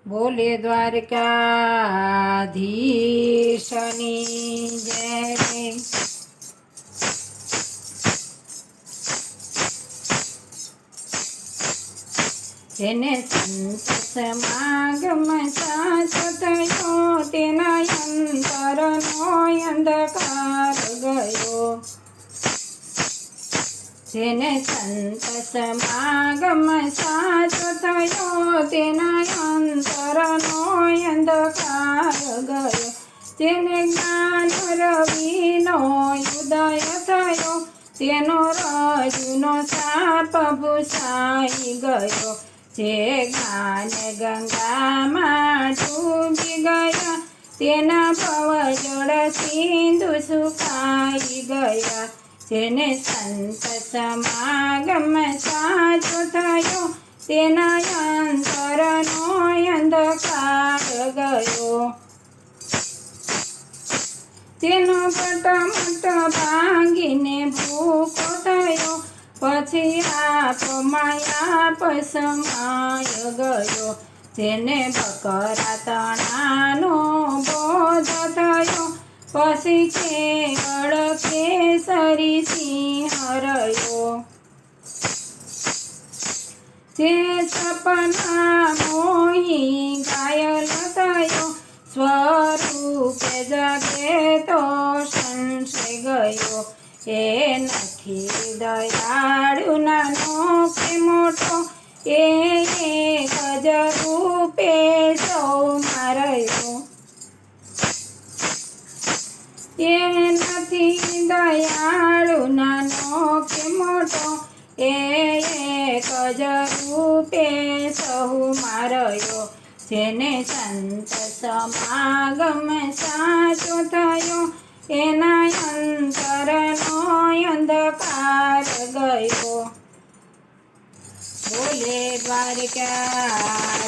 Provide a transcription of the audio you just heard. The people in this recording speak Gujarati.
બોલે દ્વારકાધીશની જય। જેને સંત સમાગમ સાચો થયો તેના અંતરનો અંધકાર ગયો। જેને સંત સમાગમ સાચો થયો તેના અંતરનો અંધકાર ગયો। જેને જ્ઞાન રવિનો ઉદય થયો તેનો રજુનો સાપ ભૂસાઈ ગયો। જે જ્ઞાન ગંગામાં ડૂબી ગયા તેના ભવજળ સિંધુ સુકાઈ ગયા। જેને સંત સમાગમ સાચો થયો તેના અંતરનો અંધકાર ગયો। તેનો પટમટ ભાંગીને ભૂખો થયો પછી આપમાં આપ સમાય ગયો। જેને બકરા તણાનો બોધ થયો પછી કેવળ કેસરી સિંહ રહ્યો। જે સપના મોહી ઘાયલ થયો સ્વરૂપે જગે તો સંશય ગયો। એ નથી દયાળુ નાનો કે મોટો એ એક જ રૂપે સૌમાં રહ્યો। એ નથી દયાળુ નાનો કે મોટો એ એક જ રૂપે સૌમાં રહ્યો। જેને સંત સમાગમ સાચો થયો એના અંતરનો અંધકાર ગયો। બોલે દ્વારકા